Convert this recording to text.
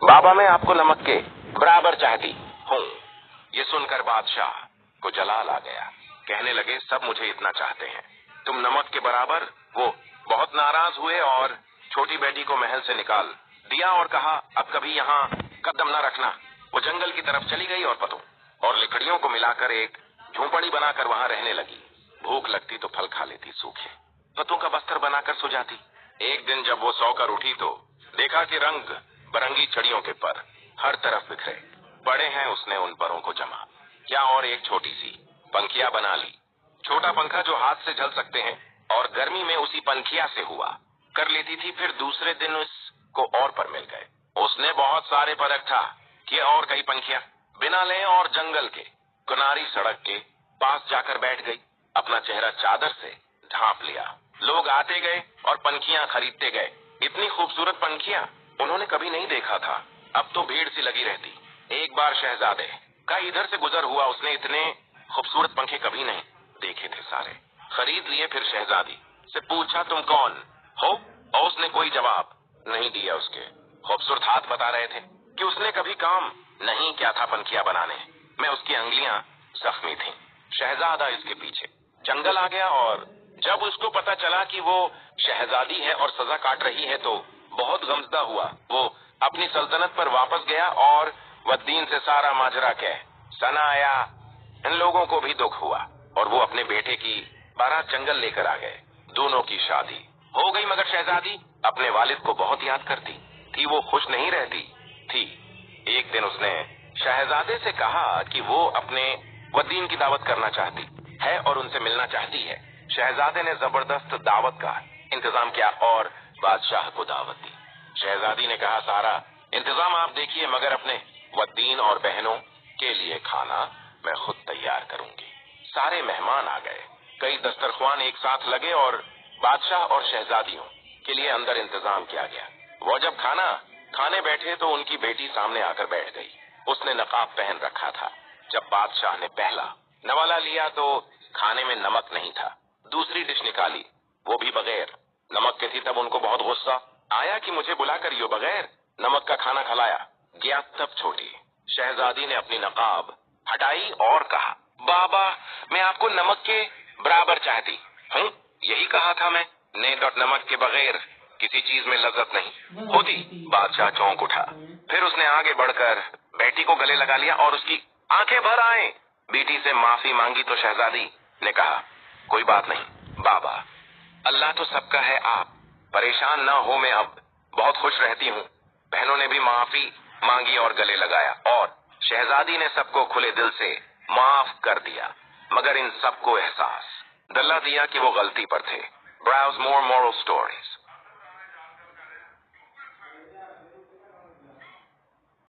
बाबा मैं आपको नमक के बराबर चाहती हूँ। ये सुनकर बादशाह को जलाल आ गया। कहने लगे सब मुझे इतना चाहते हैं, तुम नमक के बराबर। वो बहुत नाराज हुए और छोटी बेटी को महल से निकाल दिया और कहा अब कभी यहाँ कदम न रखना। वो जंगल की तरफ चली गई और पतों और लकड़ियों को मिलाकर एक झोंपड़ी बनाकर वहाँ रहने लगी। भूख लगती तो फल खा लेती, सूखे पतों का बस्तर बनाकर सो जाती। एक दिन जब वो सोकर उठी तो देखा कि रंग बरंगी चिड़ियों के पर हर तरफ बिखरे पड़े हैं। उसने उन परों को जमा क्या और एक छोटी सी पंखिया बना ली। छोटा पंखा जो हाथ से झल सकते हैं और गर्मी में उसी पंखिया से हुआ कर लेती थी। फिर दूसरे दिन उसको और पर मिल गए। उसने बहुत सारे पर रखा कि और कई पंखिया बिना ले और जंगल के किनारी सड़क के पास जाकर बैठ गई। अपना चेहरा चादर से ढांप लिया। लोग आते गए और पंखियां खरीदते गए। इतनी खूबसूरत पंखियां उन्होंने कभी नहीं देखा था। अब तो भीड़ सी लगी रहती। एक बार शहजादे का इधर से गुजर हुआ, उसने इतने खूबसूरत पंखे कभी नहीं देखे थे। सारे खरीद लिए। फिर शहजादी से पूछा तुम कौन हो, और उसने कोई जवाब नहीं दिया। उसके खूबसूरत हाथ बता रहे थे कि उसने कभी काम नहीं किया था पंखिया बनाने में। उसकी अंगुलियां जख्मी थीं। शहजादा इसके पीछे जंगल आ गया और जब उसको पता चला कि वो शहजादी है और सजा काट रही है तो बहुत गमजदा हुआ। वो अपनी सल्तनत पर वापस गया और वद्दीन से सारा माजरा कह सनाया। इन लोगों को भी दुख हुआ और वो अपने बेटे की बारात जंगल लेकर आ गए। दोनों की शादी हो गई, मगर शहजादी अपने वालिद को बहुत याद करती थी। वो खुश नहीं रहती थी। एक दिन उसने शहजादे से कहा कि वो अपने वद्दीन की दावत करना चाहती है और उनसे मिलना चाहती है। शहजादे ने जबरदस्त दावत का इंतजाम किया और बादशाह को दावत दी। शहजादी ने कहा सारा इंतजाम आप देखिए, मगर अपने वद्दीन और बहनों के लिए खाना मैं खुद तैयार करूंगी। सारे मेहमान आ गए। कई दस्तरख्वान एक साथ लगे और बादशाह और शहजादियों के लिए अंदर इंतजाम किया गया। वो जब खाना खाने बैठे तो उनकी बेटी सामने आकर बैठ गई। उसने नकाब पहन रखा था। जब बादशाह ने पहला नवाला लिया तो खाने में नमक नहीं था। दूसरी डिश निकाली, वो भी बगैर नमक के थी। तब उनको बहुत गुस्सा आया कि मुझे बुलाकर यो बगैर नमक का खाना खिलाया गया। तब छोटी शहजादी ने अपनी नकाब हटाई और कहा बाबा मैं आपको नमक के बराबर चाहती हूँ। यही कहा था मैं ने। नमक के बगैर किसी चीज में लज्जत नहीं होती। बादशाह चौंक उठा। फिर उसने आगे बढ़कर बेटी को गले लगा लिया और उसकी आंखें भर आए। बेटी से माफी मांगी तो शहजादी ने कहा कोई बात नहीं बाबा, अल्लाह तो सबका है, आप परेशान ना हो, मैं अब बहुत खुश रहती हूँ। बहनों ने भी माफी मांगी और गले लगाया और शहजादी ने सबको खुले दिल से माफ कर दिया। मगर इन सबको एहसास दिला दिया कि वो गलती पर थे। Browse more moral stories.